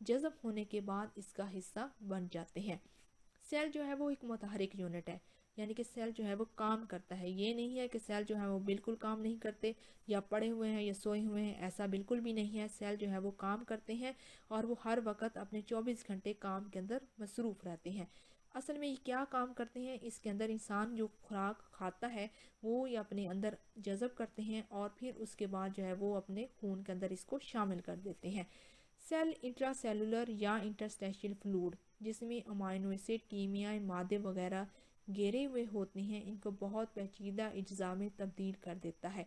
جذب ہونے کے بعد اس کا حصہ بن جاتے ہیں۔ سیل جو ہے وہ ایک متحرک یونٹ ہے، یعنی کہ سیل جو ہے وہ کام کرتا ہے۔ یہ نہیں ہے کہ سیل جو ہے وہ بالکل کام نہیں کرتے یا پڑے ہوئے ہیں یا سوئے ہوئے ہیں، ایسا بالکل بھی نہیں ہے۔ سیل جو ہے وہ کام کرتے ہیں اور وہ ہر وقت اپنے 24 گھنٹے کام کے اندر مصروف رہتے ہیں۔ اصل میں یہ کیا کام کرتے ہیں، اس کے اندر انسان جو خوراک کھاتا ہے وہ یہ اپنے اندر جذب کرتے ہیں اور پھر اس کے بعد جو ہے وہ اپنے خون کے اندر اس کو شامل کر دیتے ہیں۔ سیل انٹرا سیلولر یا انٹرسٹیشل فلوئڈ، جس میں امائنو ایسڈ، کیمیائی مادے وغیرہ گھیرے ہوئے ہوتے ہیں، ان کو بہت پیچیدہ اجزاء میں تبدیل کر دیتا ہے۔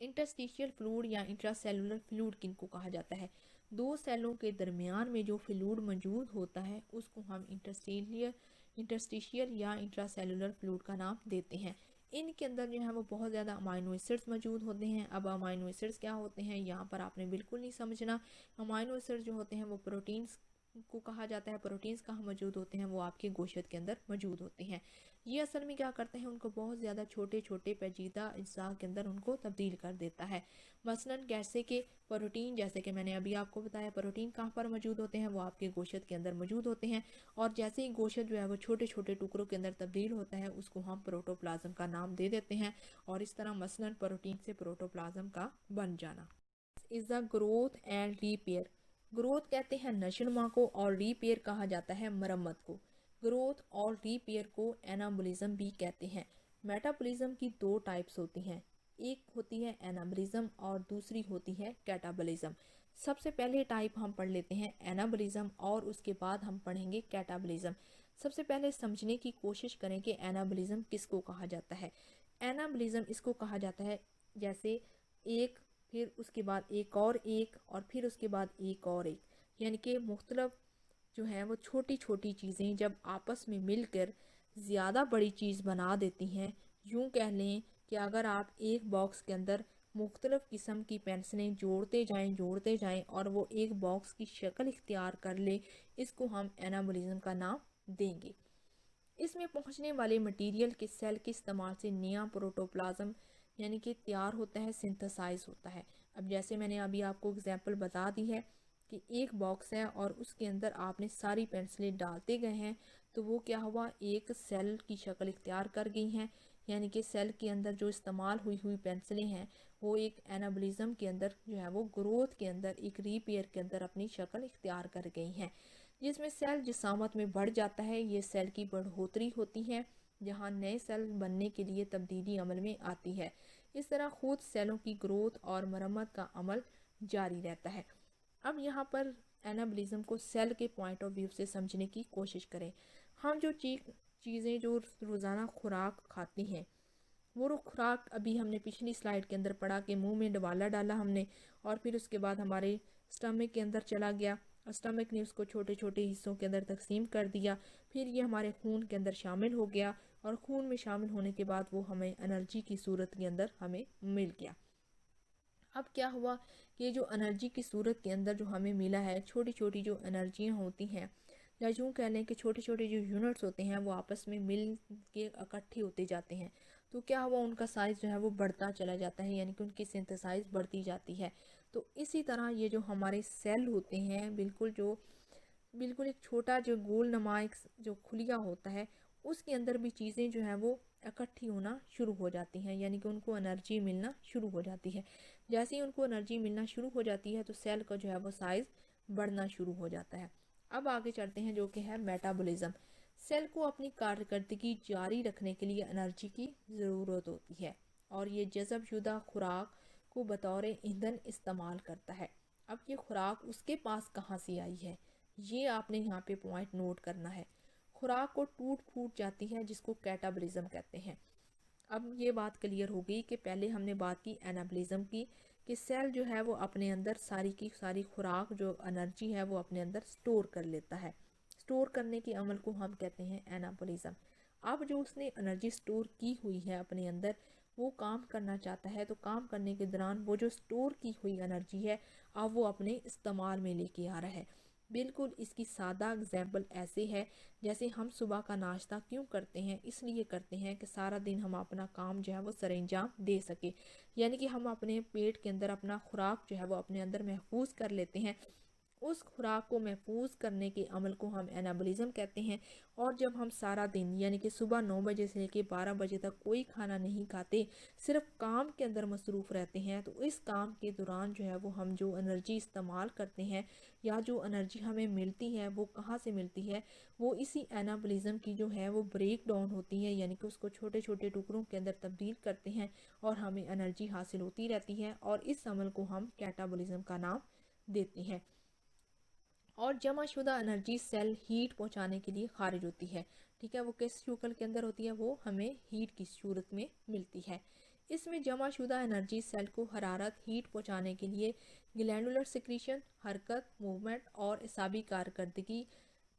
انٹرسٹیشل فلوئڈ یا انٹرا سیلولر فلوئڈ کن کو کہا جاتا ہے؟ دو سیلوں کے درمیان میں جو فلوئڈ موجود ہوتا ہے اس کو ہم انٹرسٹیشل یا انٹرا سیلولر فلوئڈ کا نام دیتے ہیں۔ ان کے اندر جو ہے وہ بہت زیادہ امائنو ایسڈز موجود ہوتے ہیں۔ اب امائنو ایسڈز کیا ہوتے ہیں یہاں پر آپ نے بالکل نہیں سمجھنا۔ امائنو ایسڈز جو ہوتے ہیں وہ پروٹینز کو کہا جاتا ہے۔ پروٹینز کہاں موجود ہوتے ہیں؟ وہ آپ کے گوشت کے اندر موجود ہوتے ہیں۔ یہ اصل میں کیا کرتے ہیں، ان کو بہت زیادہ چھوٹے چھوٹے پیچیدہ اجزاء کے اندر ان کو تبدیل کر دیتا ہے۔ مثلاً جیسے کہ پروٹین، جیسے کہ میں نے ابھی آپ کو بتایا، پروٹین کہاں پر موجود ہوتے ہیں؟ وہ آپ کے گوشت کے اندر موجود ہوتے ہیں، اور جیسے ہی گوشت جو ہے وہ چھوٹے چھوٹے ٹکڑوں کے اندر تبدیل ہوتا ہے اس کو ہم پروٹوپلازم کا نام دے دیتے ہیں، اور اس طرح مثلاً پروٹین سے پروٹوپلازم کا بن جانا۔ Is the growth and repair. Growth کہتے ہیں نشوونما کو، اور ریپیئر کہا جاتا ہے مرمت کو۔ گروتھ اور ریپیئر کو اینابولزم بھی کہتے ہیں۔ میٹابولزم کی دو ٹائپس ہوتی ہیں، ایک ہوتی ہے اینابولزم اور دوسری ہوتی ہے کیٹابولزم۔ سب سے پہلے ٹائپ ہم پڑھ لیتے ہیں اینابولزم، اور اس کے بعد ہم پڑھیں گے کیٹابولزم۔ سب سے پہلے سمجھنے کی کوشش کریں کہ اینابولزم کس کو کہا جاتا ہے۔ اینابولزم اس کو کہا جاتا ہے جیسے ایک، پھر اس کے بعد ایک اور پھر اس کے بعد ایک اور ایک، یعنی کہ مختلف جو ہیں وہ چھوٹی چھوٹی چیزیں جب آپس میں مل کر زیادہ بڑی چیز بنا دیتی ہیں۔ یوں کہہ لیں کہ اگر آپ ایک باکس کے اندر مختلف قسم کی پینسلیں جوڑتے جائیں اور وہ ایک باکس کی شکل اختیار کر لے، اس کو ہم اینابولزم کا نام دیں گے۔ اس میں پہنچنے والے مٹیریل کے سیل کے استعمال سے نیا پروٹوپلازم یعنی کہ تیار ہوتا ہے، سنتھسائز ہوتا ہے۔ اب جیسے میں نے ابھی آپ کو اگزامپل بتا دی ہے کہ ایک باکس ہے اور اس کے اندر آپ نے ساری پینسلیں ڈالتے گئے ہیں، تو وہ کیا ہوا، ایک سیل کی شکل اختیار کر گئی ہیں، یعنی کہ سیل کے اندر جو استعمال ہوئی پینسلیں ہیں وہ ایک اینابولزم کے اندر جو ہے وہ گروتھ کے اندر، ایک ریپیئر کے اندر اپنی شکل اختیار کر گئی ہیں، جس میں سیل جسامت میں بڑھ جاتا ہے۔ یہ سیل کی بڑھوتری ہوتی ہے جہاں نئے سیل بننے کے لیے تبدیلی عمل میں آتی ہے۔ اس طرح خود سیلوں کی گروتھ اور مرمت کا عمل جاری رہتا ہے۔ اب یہاں پر اینابولزم کو سیل کے پوائنٹ آف ویو سے سمجھنے کی کوشش کریں۔ ہم جو چیزیں جو روزانہ خوراک کھاتے ہیں، وہ خوراک ابھی ہم نے پچھلی سلائیڈ کے اندر پڑھا کہ منہ میں ڈوالا ڈالا ہم نے، اور پھر اس کے بعد ہمارے اسٹمک کے اندر چلا گیا، اسٹمک نے اس کو چھوٹے چھوٹے حصوں کے اندر تقسیم کر دیا، پھر یہ ہمارے خون کے اندر شامل ہو گیا، اور خون میں شامل ہونے کے بعد وہ ہمیں انرجی کی صورت کے اندر ہمیں مل گیا۔ اب کیا ہوا کہ جو انرجی کی صورت کے اندر جو ہمیں ملا ہے، چھوٹی چھوٹی جو انرجیاں ہوتی ہیں، یا یوں کہہ لیں کہ چھوٹے چھوٹے جو یونٹس ہوتے ہیں وہ آپس میں مل کے اکٹھے ہوتے جاتے ہیں، تو کیا ہوا، ان کا سائز جو ہے وہ بڑھتا چلا جاتا ہے، یعنی کہ ان کی سنتھسائز بڑھتی جاتی ہے۔ تو اسی طرح یہ جو ہمارے سیل ہوتے ہیں، بالکل ایک چھوٹا جو گول نما ایک جو خلیہ ہوتا ہے، اس کے اندر بھی چیزیں جو ہیں وہ اکٹھی ہونا شروع ہو جاتی ہیں، یعنی کہ ان کو انرجی ملنا شروع ہو جاتی ہے۔ جیسے ہی ان کو انرجی ملنا شروع ہو جاتی ہے تو سیل کا جو ہے وہ سائز بڑھنا شروع ہو جاتا ہے۔ اب آگے چلتے ہیں جو کہ ہے میٹابولزم۔ سیل کو اپنی کارکردگی جاری رکھنے کے لیے انرجی کی ضرورت ہوتی ہے، اور یہ جذب شدہ خوراک کو بطور ایندھن استعمال کرتا ہے۔ اب یہ خوراک اس کے پاس کہاں سے آئی ہے، یہ آپ نے یہاں پہ پوائنٹ نوٹ کرنا ہے۔ خوراک کو ٹوٹ پھوٹ جاتی ہے، جس کو کیٹابولزم کہتے ہیں۔ اب یہ بات کلیئر ہو گئی کہ پہلے ہم نے بات کی اینابولزم کی، کہ سیل جو ہے وہ اپنے اندر ساری کی ساری خوراک جو انرجی ہے وہ اپنے اندر سٹور کر لیتا ہے۔ سٹور کرنے کے عمل کو ہم کہتے ہیں اینابولزم۔ اب جو اس نے انرجی سٹور کی ہوئی ہے اپنے اندر، وہ کام کرنا چاہتا ہے، تو کام کرنے کے دوران وہ جو سٹور کی ہوئی انرجی ہے اب وہ اپنے استعمال میں لے کے آ رہا ہے۔ بالکل اس کی سادہ اگزامپل ایسے ہے جیسے ہم صبح کا ناشتہ کیوں کرتے ہیں، اس لیے کرتے ہیں کہ سارا دن ہم اپنا کام جو ہے وہ سر انجام دے سکے، یعنی کہ ہم اپنے پیٹ کے اندر اپنا خوراک جو ہے وہ اپنے اندر محفوظ کر لیتے ہیں۔ اس خوراک کو محفوظ کرنے کے عمل کو ہم انابولزم کہتے ہیں۔ اور جب ہم سارا دن یعنی کہ صبح 9 بجے سے لے کے 12 بجے تک کوئی کھانا نہیں کھاتے، صرف کام کے اندر مصروف رہتے ہیں، تو اس کام کے دوران جو ہے وہ ہم جو انرجی استعمال کرتے ہیں یا جو انرجی ہمیں ملتی ہے وہ کہاں سے ملتی ہے، وہ اسی انابولزم کی جو ہے وہ بریک ڈاؤن ہوتی ہے، یعنی کہ اس کو چھوٹے چھوٹے ٹکڑوں کے اندر تبدیل کرتے ہیں اور ہمیں انرجی حاصل ہوتی رہتی ہے، اور اس عمل کو ہم کیٹابولزم کا نام دیتے ہیں۔ اور جمع شدہ انرجی سیل ہیٹ پہنچانے کے لیے خارج ہوتی ہے، ٹھیک ہے، وہ کس شکل کے اندر ہوتی ہے، وہ ہمیں ہیٹ کی صورت میں ملتی ہے۔ اس میں جمع شدہ انرجی سیل کو حرارت ہیٹ پہنچانے کے لیے گلینڈولر سیکریشن، حرکت موومنٹ اور اعصابی کارکردگی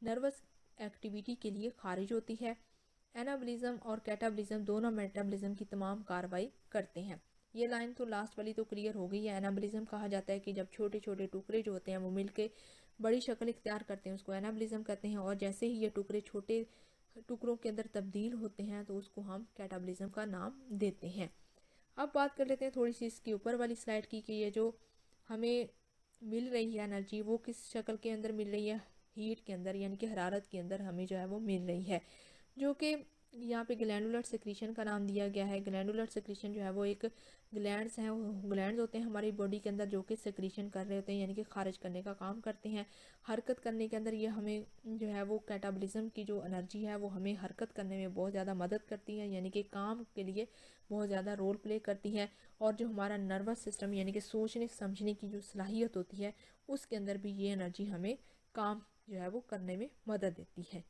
نروس ایکٹیویٹی کے لیے خارج ہوتی ہے۔ انابولزم اور کیٹابولزم دونوں میٹابولزم کی تمام کارروائی کرتے ہیں۔ یہ لائن تو لاسٹ والی تو کلیئر ہو گئی ہے۔ انابولزم کہا جاتا ہے کہ جب چھوٹے چھوٹے ٹکڑے جو ہوتے ہیں وہ مل کے بڑی شکل اختیار کرتے ہیں، اس کو انابولزم کہتے ہیں، اور جیسے ہی یہ ٹکڑے چھوٹے ٹکڑوں کے اندر تبدیل ہوتے ہیں تو اس کو ہم کیٹابولزم کا نام دیتے ہیں۔ اب بات کر لیتے ہیں تھوڑی سی اس کی اوپر والی سلائڈ کی، کہ یہ جو ہمیں مل رہی ہے انرجی وہ کس شکل کے اندر مل رہی ہے، ہیٹ کے اندر، یعنی کہ حرارت کے اندر ہمیں جو ہے وہ مل رہی ہے، جو کہ یہاں پہ گلینڈولر سیکریشن کا نام دیا گیا ہے۔ گلینڈولر سیکریشن جو ہے وہ ایک گلینڈز ہیں، وہ گلینڈز ہوتے ہیں ہماری باڈی کے اندر جو کہ سیکریشن کر رہے ہوتے ہیں، یعنی کہ خارج کرنے کا کام کرتے ہیں۔ حرکت کرنے کے اندر یہ ہمیں جو ہے وہ کیٹابولزم کی جو انرجی ہے وہ ہمیں حرکت کرنے میں بہت زیادہ مدد کرتی ہے، یعنی کہ کام کے لیے بہت زیادہ رول پلے کرتی ہے۔ اور جو ہمارا نروس سسٹم یعنی کہ سوچنے سمجھنے کی جو صلاحیت ہوتی ہے اس کے اندر بھی یہ انرجی ہمیں کام جو ہے وہ کرنے میں مدد دیتی ہے۔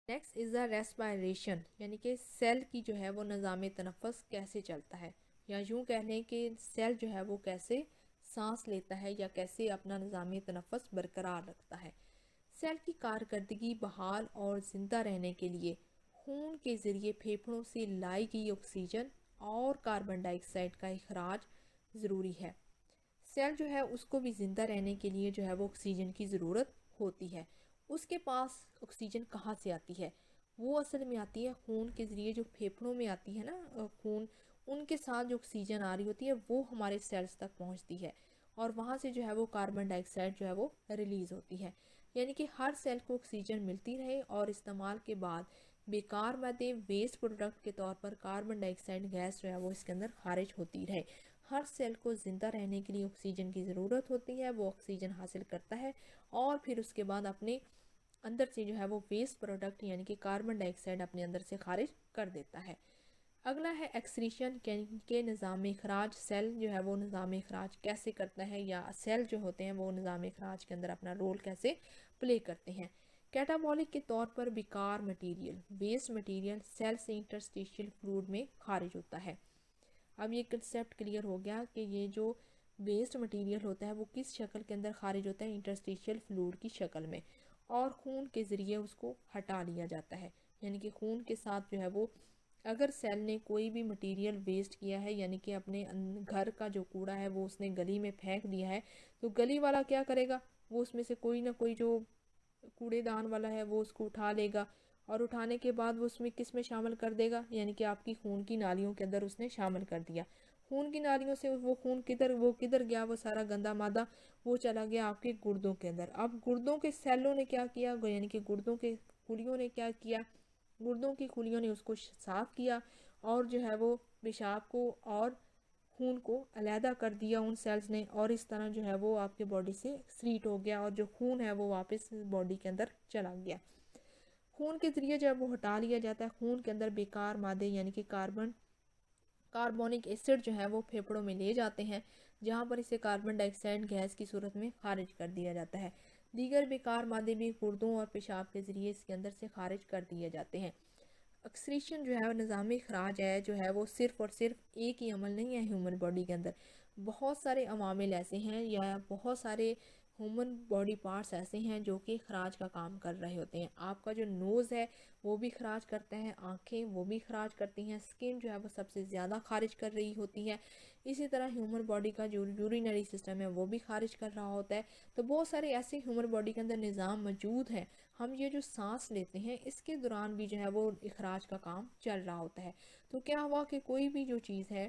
نیکسٹ از دا ریسپائریشن، یعنی کہ سیل کی جو ہے وہ نظام تنفس کیسے چلتا ہے، یا یوں کہہ لیں کہ سیل جو ہے وہ کیسے سانس لیتا ہے یا کیسے اپنا نظام تنفس برقرار رکھتا ہے۔ سیل کی کارکردگی بحال اور زندہ رہنے کے لیے خون کے ذریعے پھیپھڑوں سے لائی گئی آکسیجن اور کاربن ڈائی آکسائڈ کا اخراج ضروری ہے۔ سیل جو ہے اس کو بھی زندہ رہنے کے لیے جو ہے وہ آکسیجن کی ضرورت ہوتی ہے۔ اس کے پاس آکسیجن کہاں سے آتی ہے؟ وہ اصل میں آتی ہے خون کے ذریعے، جو پھیپھڑوں میں آتی ہے نا خون، ان کے ساتھ جو آکسیجن آ رہی ہوتی ہے وہ ہمارے سیلز تک پہنچتی ہے، اور وہاں سے جو ہے وہ کاربن ڈائی آکسائڈ جو ہے وہ ریلیز ہوتی ہے، یعنی کہ ہر سیل کو آکسیجن ملتی رہے اور استعمال کے بعد بیکار مادے ویسٹ پروڈکٹ کے طور پر کاربن ڈائی آکسائڈ گیس جو ہے وہ اس کے اندر خارج ہوتی رہے۔ ہر سیل کو زندہ رہنے کے لیے آکسیجن کی ضرورت ہوتی ہے، وہ آکسیجن حاصل کرتا ہے اور پھر اس کے بعد اپنے اندر سے جو ہے وہ ویسٹ پروڈکٹ یعنی کہ کاربن ڈائی آکسائڈ اپنے اندر سے خارج کر دیتا ہے۔ اگلا ہے ایکسکریشن کے نظام اخراج۔ سیل جو ہے وہ نظام اخراج کیسے کرتا ہے، یا سیل جو ہوتے ہیں وہ نظام اخراج کے اندر اپنا رول کیسے پلے کرتے ہیں۔ کیٹابولک کے طور پر بیکار مٹیریل ویسٹ مٹیریل سیل سے انٹرسٹیشیل فلوئڈ میں خارج ہوتا ہے۔ اب یہ کنسیپٹ کلیئر ہو گیا کہ یہ جو ویسٹ مٹیریل ہوتا ہے وہ کس شکل کے اندر خارج ہوتا ہے، انٹرسٹیشیل فلوئڈ کی شکل میں، اور خون کے ذریعے اس کو ہٹا لیا جاتا ہے، یعنی کہ خون کے ساتھ جو ہے وہ اگر سیل نے کوئی بھی مٹیریل ویسٹ کیا ہے، یعنی کہ اپنے گھر کا جو کوڑا ہے وہ اس نے گلی میں پھینک دیا ہے، تو گلی والا کیا کرے گا، وہ اس میں سے کوئی نہ کوئی جو کوڑے دان والا ہے وہ اس کو اٹھا لے گا، اور اٹھانے کے بعد وہ اس میں کس میں شامل کر دے گا، یعنی کہ آپ کی خون کی نالیوں کے اندر اس نے شامل کر دیا۔ خون کی نالیوں سے وہ خون کدھر گیا، وہ سارا گندا مادہ وہ چلا گیا آپ کے گردوں کے اندر۔ اب گردوں کے سیلوں نے کیا کیا، یعنی کہ گردوں کے خلیوں نے کیا کیا، گردوں کی خلیوں نے اس کو صاف کیا اور جو ہے وہ پیشاب کو اور خون کو علیحدہ کر دیا ان سیلز نے، اور اس طرح جو ہے وہ آپ کے باڈی سے ایکسکریٹ ہو گیا اور جو خون ہے وہ واپس باڈی کے اندر چلا گیا۔ خون کے ذریعے جب وہ ہٹا لیا جاتا ہے، خون کے اندر بیکار مادے یعنی کہ کاربونک ایسڈ جو ہے وہ پھیپھڑوں میں لے جاتے ہیں، جہاں پر اسے کاربن ڈائی آکسائڈ گیس کی صورت میں خارج کر دیا جاتا ہے۔ دیگر بیکار مادے بھی گردوں اور پیشاب کے ذریعے اس کے اندر سے خارج کر دیے جاتے ہیں۔ ایکسکریشن جو ہے نظام اخراج ہے جو ہے وہ صرف اور صرف ایک ہی عمل نہیں ہے ہیومن باڈی کے اندر، بہت سارے عوامل ایسے ہیں یا بہت سارے ہیومن باڈی پارٹس ایسے ہیں جو کہ اخراج کا کام کر رہے ہوتے ہیں۔ آپ کا جو نوز ہے وہ بھی اخراج کرتا ہے، آنکھیں وہ بھی اخراج کرتی ہیں، سکن جو ہے وہ سب سے زیادہ خارج کر رہی ہوتی ہے، اسی طرح ہیومن باڈی کا جو یورینری سسٹم ہے وہ بھی خارج کر رہا ہوتا ہے۔ تو بہت سارے ایسے ہیومن باڈی کے اندر نظام موجود ہیں۔ ہم یہ جو سانس لیتے ہیں اس کے دوران بھی جو ہے وہ اخراج کا کام چل رہا ہوتا ہے۔ تو کیا ہوا کہ کوئی بھی جو چیز ہے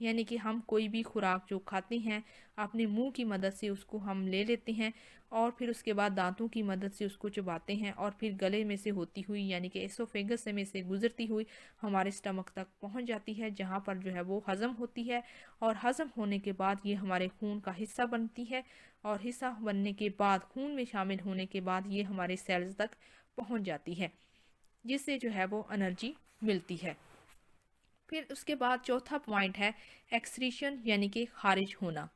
یعنی کہ ہم کوئی بھی خوراک جو کھاتے ہیں اپنے منہ کی مدد سے اس کو ہم لے لیتے ہیں اور پھر اس کے بعد دانتوں کی مدد سے اس کو چباتے ہیں اور پھر گلے میں سے ہوتی ہوئی یعنی کہ ایسوفیگس میں سے گزرتی ہوئی ہمارے اسٹمک تک پہنچ جاتی ہے، جہاں پر جو ہے وہ ہضم ہوتی ہے، اور ہضم ہونے کے بعد یہ ہمارے خون کا حصہ بنتی ہے، اور حصہ بننے کے بعد خون میں شامل ہونے کے بعد یہ ہمارے سیلز تک پہنچ جاتی ہے، جس سے جو ہے وہ انرجی ملتی ہے۔ پھر اس کے بعد چوتھا پوائنٹ ہے ایکسکریشن یعنی کہ خارج ہونا۔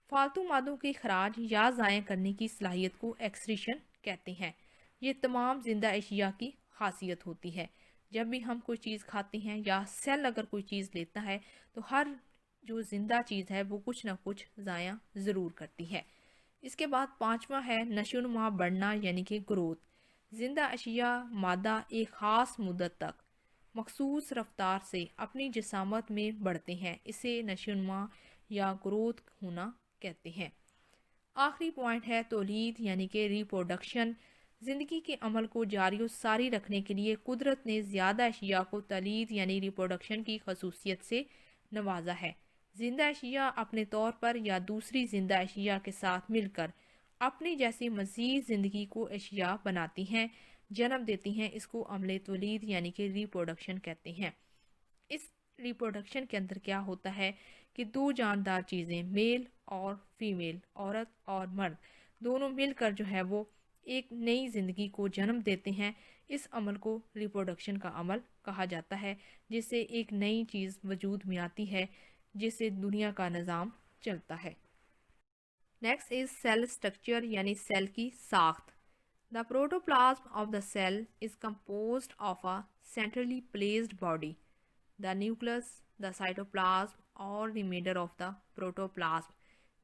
فالتو مادوں کے خراج یا ضائع کرنے کی صلاحیت کو ایکسکریشن کہتے ہیں۔ یہ تمام زندہ اشیاء کی خاصیت ہوتی ہے۔ جب بھی ہم کوئی چیز کھاتے ہیں یا سیل اگر کوئی چیز لیتا ہے تو ہر جو زندہ چیز ہے وہ کچھ نہ کچھ ضائع ضرور کرتی ہے۔ اس کے بعد پانچواں ہے نشو و نما بڑھنا یعنی کہ گروتھ۔ زندہ اشیاء مادہ ایک خاص مدت تک مخصوص رفتار سے اپنی جسامت میں بڑھتے ہیں، اسے نشو و نما یا گروتھ ہونا کہتے ہیں۔ آخری پوائنٹ ہے تولید یعنی کہ ریپروڈکشن۔ زندگی کے عمل کو جاری و ساری رکھنے کے لیے قدرت نے زیادہ اشیاء کو تولید یعنی ریپروڈکشن کی خصوصیت سے نوازا ہے۔ زندہ اشیاء اپنے طور پر یا دوسری زندہ اشیاء کے ساتھ مل کر اپنی جیسی مزید زندگی کو اشیاء بناتی ہیں، جنم دیتی ہیں، اس کو عمل تولید یعنی کہ ریپروڈکشن کہتے ہیں۔ اس ریپروڈکشن کے اندر کیا ہوتا ہے کہ دو جاندار چیزیں میل اور فیمیل، عورت اور مرد، دونوں مل کر جو ہے وہ ایک نئی زندگی کو جنم دیتے ہیں۔ اس عمل کو ریپروڈکشن کا عمل کہا جاتا ہے، جس سے ایک نئی چیز وجود میں آتی ہے، جس سے دنیا کا نظام چلتا ہے۔ نیکسٹ از سیل اسٹرکچر یعنی سیل کی ساخت۔ The protoplasm of the cell is composed of a centrally placed body, the nucleus, the cytoplasm or remainder of the protoplasm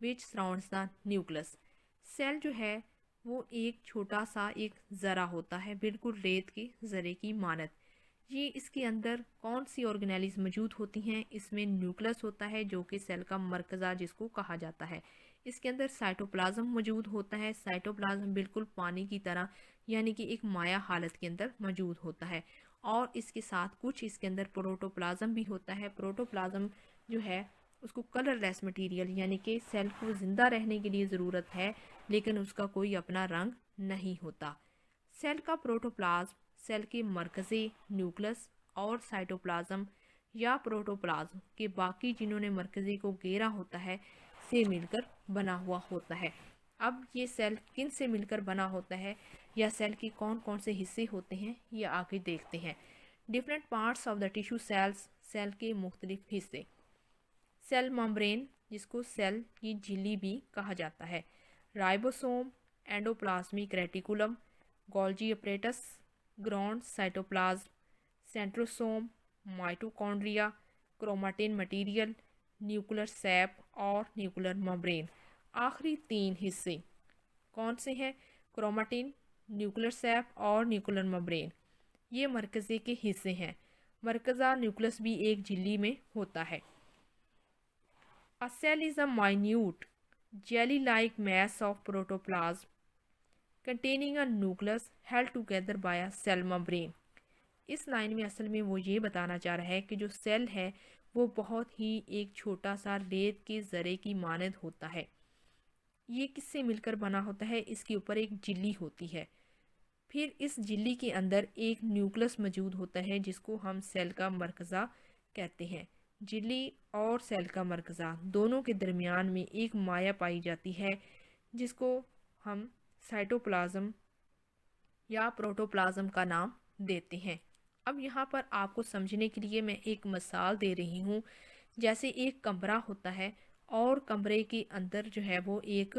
which surrounds the nucleus. Cell جو ہے وہ ایک چھوٹا سا ایک ذرہ ہوتا ہے، بالکل ریت کے ذرے کی مانند۔ یہ اس کے اندر کون سی آرگنیلیز موجود ہوتی ہیں؟ اس میں نیوکلس ہوتا ہے جو کہ سیل کا مرکزہ جس کو کہا جاتا ہے۔ اس کے اندر سائٹوپلازم موجود ہوتا ہے۔ سائٹوپلازم بالکل پانی کی طرح یعنی کہ ایک مائع حالت کے اندر موجود ہوتا ہے، اور اس کے ساتھ کچھ اس کے اندر پروٹوپلازم بھی ہوتا ہے۔ پروٹوپلازم جو ہے اس کو کلر لیس مٹیریل یعنی کہ سیل کو زندہ رہنے کے لیے ضرورت ہے لیکن اس کا کوئی اپنا رنگ نہیں ہوتا۔ سیل کا پروٹوپلازم سیل کے مرکزی نیوکلس اور سائٹوپلازم یا پروٹوپلازم کے باقی جنہوں نے مرکزی کو گھیرا ہوتا ہے سے مل کر بنا ہوا ہوتا ہے۔ اب یہ سیل کن سے مل کر بنا ہوتا ہے یا سیل کے کون کون سے حصے ہوتے ہیں یہ آگے دیکھتے ہیں۔ Different parts of the tissue cells, cell کے مختلف حصے۔ سیل ممبرین جس کو سیل کی جھلی بھی کہا جاتا ہے، ribosome, endoplasmic reticulum, Golgi apparatus, ground cytoplasm, centrosome, mitochondria, chromatin material, nuclear sap اور نیوکلر ممبرین۔ آخری تین حصے کون سے ہیں؟ کروماٹین، نیوکلر سیپ اور نیوکلر ممبرین، یہ مرکزے کے حصے ہیں۔ مرکزہ نیوکلس بھی ایک جھلی میں ہوتا ہے۔ A cell is a minute jelly-like mass of protoplasm containing a nucleus held together by a cell membrane. اس لائن میں اصل میں وہ یہ بتانا چاہ رہا ہے کہ جو سیل ہے وہ بہت ہی ایک چھوٹا سا ریت کے ذرے کی مانند ہوتا ہے۔ یہ کس سے مل کر بنا ہوتا ہے؟ اس کے اوپر ایک جھلی ہوتی ہے، پھر اس جھلی کے اندر ایک نیوکلس موجود ہوتا ہے جس کو ہم سیل کا مرکزہ کہتے ہیں۔ جھلی اور سیل کا مرکزہ دونوں کے درمیان میں ایک مائع پائی جاتی ہے جس کو ہم سائٹوپلازم یا پروٹوپلازم کا نام دیتے ہیں۔ اب یہاں پر آپ کو سمجھنے کے لیے میں ایک مثال دے رہی ہوں۔ جیسے ایک کمرہ ہوتا ہے اور کمرے کے اندر جو ہے وہ ایک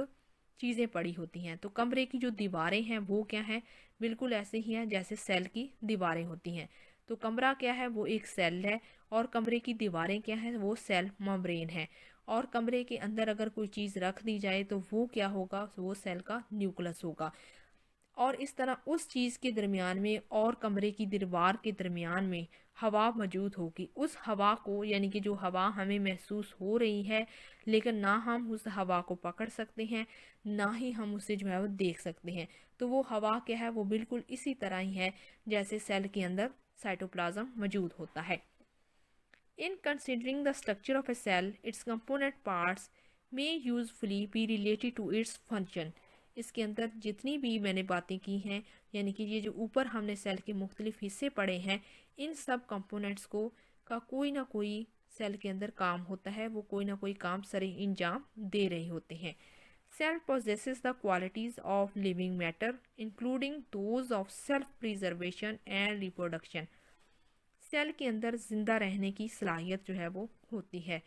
چیزیں پڑی ہوتی ہیں، تو کمرے کی جو دیواریں ہیں وہ کیا ہیں؟ بالکل ایسے ہی ہیں جیسے سیل کی دیواریں ہوتی ہیں۔ تو کمرہ کیا ہے؟ وہ ایک سیل ہے، اور کمرے کی دیواریں کیا ہیں؟ وہ سیل ممبرین ہے، اور کمرے کے اندر اگر کوئی چیز رکھ دی جائے تو وہ کیا ہوگا؟ وہ سیل کا نیوکلس ہوگا۔ اور اس طرح اس چیز کے درمیان میں اور کمرے کی دیوار کے درمیان میں ہوا موجود ہوگی۔ اس ہوا کو یعنی کہ جو ہوا ہمیں محسوس ہو رہی ہے لیکن نہ ہم اس ہوا کو پکڑ سکتے ہیں نہ ہی ہم اسے جو ہے وہ دیکھ سکتے ہیں، تو وہ ہوا کیا ہے؟ وہ بالکل اسی طرح ہی ہے جیسے سیل کے اندر سائٹوپلازم موجود ہوتا ہے۔ In considering the structure of a cell, its component parts may usefully be related to its function. اس کے اندر جتنی بھی میں نے باتیں کی ہیں، یعنی کہ یہ جو اوپر ہم نے سیل کے مختلف حصے پڑھے ہیں، ان سب کمپوننٹس کو کا کوئی نہ کوئی سیل کے اندر کام ہوتا ہے، وہ کوئی نہ کوئی کام سر انجام دے رہے ہوتے ہیں. Cell possesses the qualities of living matter, including those of self-preservation and reproduction. Cell کے اندر زندہ رہنے کی صلاحیت جو ہے وہ ہوتی ہے.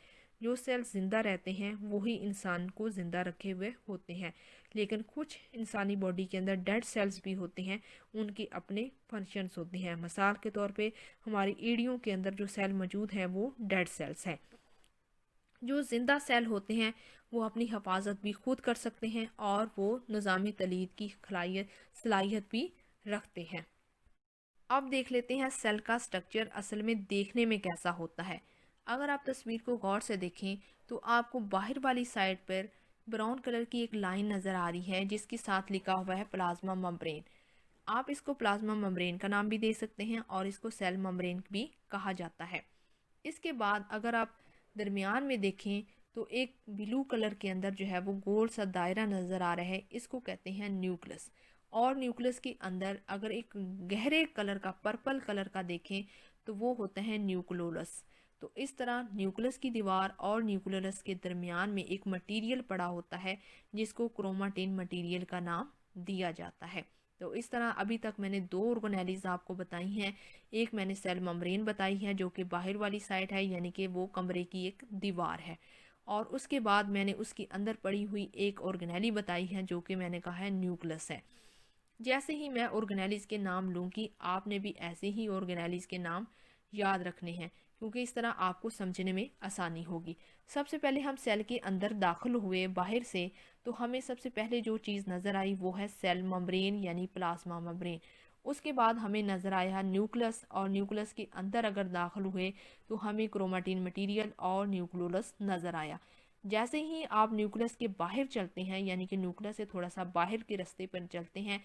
جو سیل زندہ رہتے ہیں وہی انسان کو زندہ رکھے ہوئے ہوتے ہیں، لیکن کچھ انسانی باڈی کے اندر ڈیڈ سیلز بھی ہوتے ہیں، ان کے اپنے فنکشنز ہوتے ہیں. مثال کے طور پہ ہماری ایڑیوں کے اندر جو سیل موجود ہیں وہ ڈیڈ سیلز ہیں. جو زندہ سیل ہوتے ہیں وہ اپنی حفاظت بھی خود کر سکتے ہیں اور وہ نظامی تولید کی صلاحیت بھی رکھتے ہیں. اب دیکھ لیتے ہیں سیل کا سٹرکچر اصل میں دیکھنے میں کیسا ہوتا ہے. اگر آپ تصویر کو غور سے دیکھیں تو آپ کو باہر والی سائڈ پر براؤن کلر کی ایک لائن نظر آ رہی ہے جس کے ساتھ لکھا ہوا ہے پلازما ممبرین. آپ اس کو پلازما ممبرین کا نام بھی دے سکتے ہیں اور اس کو سیل ممبرین بھی کہا جاتا ہے. اس کے بعد اگر آپ درمیان میں دیکھیں تو ایک بلو کلر کے اندر جو ہے وہ گول سا دائرہ نظر آ رہا ہے، اس کو کہتے ہیں نیوکلس. اور نیوکلس کے اندر اگر ایک گہرے کلر کا پرپل کلر کا دیکھیں تو وہ ہوتا ہے نیوکلولس. تو اس طرح نیوکلس کی دیوار اور نیوکلولس کے درمیان میں ایک مٹیریل پڑا ہوتا ہے جس کو کروماٹین مٹیریل کا نام دیا جاتا ہے. تو اس طرح ابھی تک میں نے 2 آرگنیلیز آپ کو بتائی ہیں. ایک میں نے سیل ممبرین بتائی ہے جو کہ باہر والی سائڈ ہے، یعنی کہ وہ کمرے کی ایک دیوار ہے، اور اس کے بعد میں نے اس کی اندر پڑی ہوئی ایک آرگنیلی بتائی ہے جو کہ میں نے کہا ہے نیوکلس ہے. جیسے ہی میں آرگنیلیز کے نام لوں گی آپ نے بھی ایسے ہی آرگنیلیز کے نام یاد رکھنے ہیں، کیونکہ اس طرح آپ کو سمجھنے میں آسانی ہوگی. سب سے پہلے ہم سیل کے اندر داخل ہوئے باہر سے تو ہمیں سب سے پہلے جو چیز نظر آئی وہ ہے سیل ممبرین یعنی پلازما ممبرین. اس کے بعد ہمیں نظر آیا نیوکلس، اور نیوکلس کے اندر اگر داخل ہوئے تو ہمیں کروماٹین مٹیریل اور نیوکلولس نظر آیا. جیسے ہی آپ نیوکلس کے باہر چلتے ہیں، یعنی کہ نیوکلس سے تھوڑا سا باہر کے رستے پر چلتے ہیں،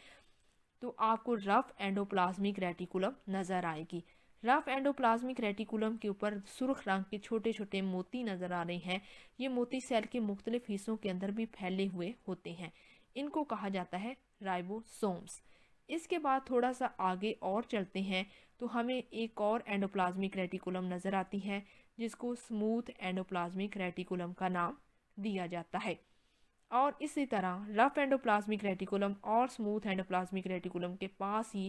تو آپ کو رف اینڈوپلازمک ریٹیکولم نظر آئے گی. رف اینڈوپلازمک ریٹیکولم کے اوپر سرخ رنگ کے چھوٹے چھوٹے موتی نظر آ رہے ہیں. یہ موتی سیل کے مختلف حصوں کے اندر بھی پھیلے ہوئے ہوتے ہیں. ان کو کہا جاتا ہے رائبوسومز. اس کے بعد تھوڑا سا آگے اور چلتے ہیں تو ہمیں ایک اور اینڈوپلازمک ریٹیکولم نظر آتی ہے جس کو اسموتھ اینڈوپلازمک ریٹیکولم کا نام دیا جاتا ہے. اور اسی طرح رف اینڈوپلازمک ریٹیکولم اور اسموتھ اینڈوپلازمک ریٹیکولم کے پاس ہی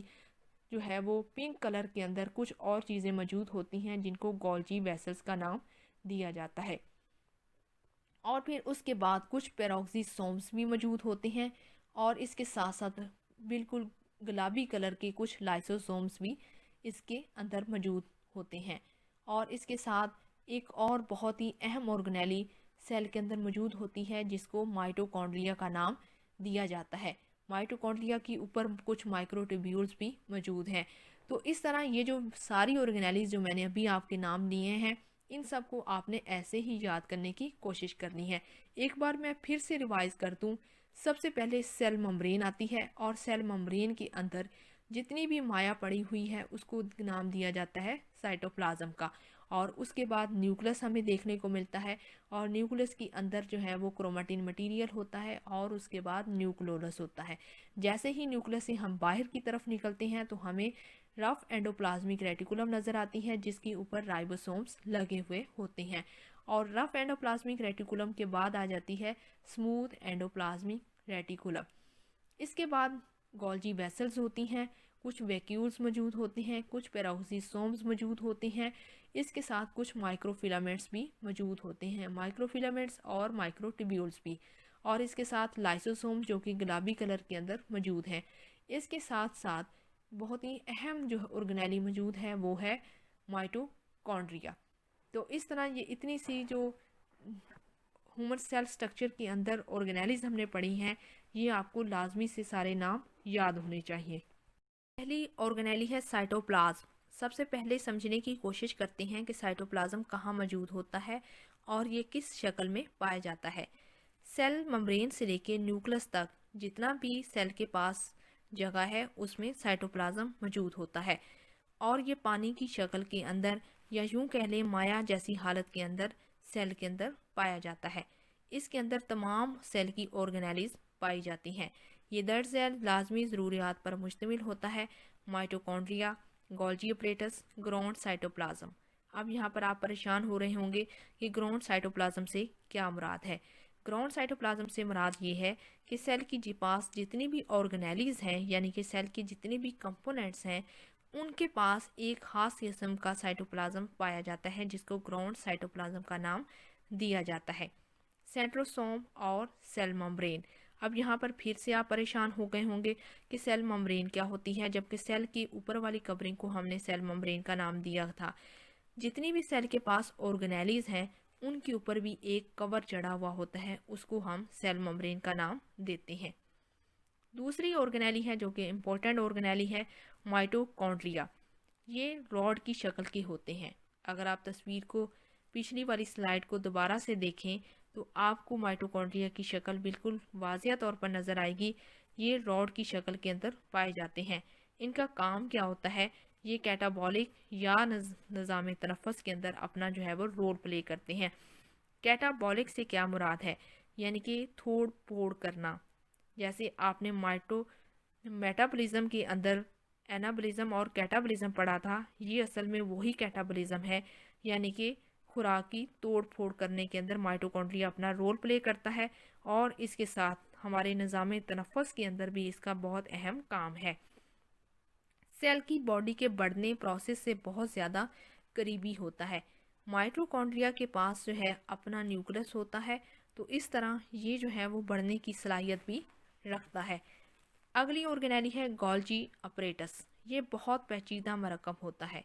جو ہے وہ پنک کلر کے اندر کچھ اور چیزیں موجود ہوتی ہیں جن کو گولجی ویسلز کا نام دیا جاتا ہے. اور پھر اس کے بعد کچھ پیروکسیسومز بھی موجود ہوتے ہیں، اور اس کے ساتھ ساتھ بالکل گلابی کلر کے کچھ لائسوسومز بھی اس کے اندر موجود ہوتے ہیں. اور اس کے ساتھ ایک اور بہت ہی اہم آرگنیلی سیل کے اندر موجود ہوتی ہے جس کو مائٹوکونڈریا کا نام دیا جاتا ہے. مائٹوکونڈریا کی اوپر کچھ مائکروٹیبیولز بھی موجود ہیں. تو اس طرح یہ جو ساری آرگنیلیز جو میں نے ابھی آپ کے نام لیے ہیں ان سب کو آپ نے ایسے ہی یاد کرنے کی کوشش کرنی ہے. ایک بار میں پھر سے ریوائز کر دوں. سب سے پہلے سیل ممبرین آتی ہے، اور سیل ممبرین کے اندر جتنی بھی مایا پڑی ہوئی ہے اس کو نام دیا جاتا ہے سائٹوپلازم کا. اور اس کے بعد نیوکلس ہمیں دیکھنے کو ملتا ہے، اور نیوکلس کی اندر جو ہے وہ کروماٹین مٹیریل ہوتا ہے، اور اس کے بعد نیوکلولس ہوتا ہے. جیسے ہی نیوکلس سے ہم باہر کی طرف نکلتے ہیں تو ہمیں رف اینڈوپلازمک ریٹیکولم نظر آتی ہے جس کے اوپر رائبوسومز لگے ہوئے ہوتے ہیں. اور رف اینڈوپلازمک ریٹیکولم کے بعد آ جاتی ہے اسموتھ اینڈوپلازمک ریٹیکولم. اس کے بعد گولجی ویسلز ہوتی ہیں، کچھ ویکیولز موجود ہوتے ہیں، کچھ پیروکسیسومز موجود ہوتے ہیں. اس کے ساتھ کچھ مائکرو فیلامنٹس بھی موجود ہوتے ہیں، مائکرو فیلامنٹس اور مائکرو ٹیبیولز بھی. اور اس کے ساتھ لائسوسوم جو کہ گلابی کلر کے اندر موجود ہیں. اس کے ساتھ ساتھ بہت ہی اہم جو آرگنیلی موجود ہے وہ ہے مائٹوکونڈریا. تو اس طرح یہ اتنی سی جو ہیومن سیل سٹرکچر کے اندر آرگنیلیز ہم نے پڑھی ہیں یہ آپ کو لازمی سے سارے نام یاد ہونے چاہیے. پہلی آرگنیلی ہے سائٹوپلازم. سب سے پہلے سمجھنے کی کوشش کرتے ہیں کہ سائٹوپلازم کہاں موجود ہوتا ہے اور یہ کس شکل میں پایا جاتا ہے. سیل ممبرین سے لے کے نیوکلس تک جتنا بھی سیل کے پاس جگہ ہے اس میں سائٹوپلازم موجود ہوتا ہے، اور یہ پانی کی شکل کے اندر یا یوں کہہ لیں مایا جیسی حالت کے اندر سیل کے اندر پایا جاتا ہے۔ اس کے اندر تمام سیل کی آرگنیلیز پائی جاتی ہیں۔ یہ درج ذیل لازمی ضروریات پر مشتمل ہوتا ہے: مائٹوکونڈریا، گولجی اپریٹس، گراؤنڈ سائٹوپلازم۔ اب یہاں پر آپ پریشان ہو رہے ہوں گے کہ گراؤنڈ سائٹوپلازم سے کیا مراد ہے۔ گراؤنڈ سائٹوپلازم سے مراد یہ ہے کہ سیل کی پاس جتنی بھی آرگنیلیز ہیں، یعنی کہ سیل کی جتنی بھی کمپوننٹس ہیں، ان کے پاس ایک خاص قسم کا سائٹوپلازم پایا جاتا ہے جس کو گراؤنڈ سائٹوپلازم کا نام دیا جاتا ہے۔ سینٹروسوم اور سیل ممبرین۔ اب یہاں پر پھر سے آپ پریشان ہو گئے ہوں گے کہ سیل ممبرین کیا ہوتی ہے، جبکہ سیل کی اوپر والی کورنگ کو ہم نے سیل ممبرین کا نام دیا تھا۔ جتنی بھی سیل کے پاس آرگنیلیز ہیں ان کے اوپر بھی ایک کور چڑھا ہوا ہوتا ہے، اس کو ہم سیل ممبرین کا نام دیتے ہیں۔ دوسری آرگنیلی ہے جو کہ امپورٹنٹ آرگنیلی ہے، مائٹوکونڈریا۔ یہ راڈ کی شکل کے ہوتے ہیں۔ اگر آپ تصویر کو پچھلی والی سلائیڈ کو دوبارہ سے دیکھیں تو آپ کو مائٹوکونڈریا کی شکل بالکل واضح طور پر نظر آئے گی۔ یہ راڈ کی شکل کے اندر پائے جاتے ہیں۔ ان کا کام کیا ہوتا ہے؟ یہ کیٹابولک یا نظام تنفس کے اندر اپنا جو ہے وہ رول پلے کرتے ہیں۔ کیٹابولک سے کیا مراد ہے؟ یعنی کہ توڑ پھوڑ کرنا۔ جیسے آپ نے میٹابولزم کے اندر اینابولزم اور کیٹابولزم پڑھا تھا، یہ اصل میں وہی کیٹابولزم ہے، یعنی کہ خوراک کی توڑ پھوڑ کرنے کے اندر مائٹوکونڈریا اپنا رول پلے کرتا ہے، اور اس کے ساتھ ہمارے نظام تنفس کے اندر بھی اس کا بہت اہم کام ہے۔ سیل کی باڈی کے بڑھنے پروسیس سے بہت زیادہ قریبی ہوتا ہے۔ مائٹوکونڈریا کے پاس جو ہے اپنا نیوکلس ہوتا ہے، تو اس طرح یہ جو ہے وہ بڑھنے کی صلاحیت بھی رکھتا ہے۔ اگلی آرگنیلی ہے گولجی اپریٹس۔ یہ بہت پیچیدہ مرکب ہوتا ہے۔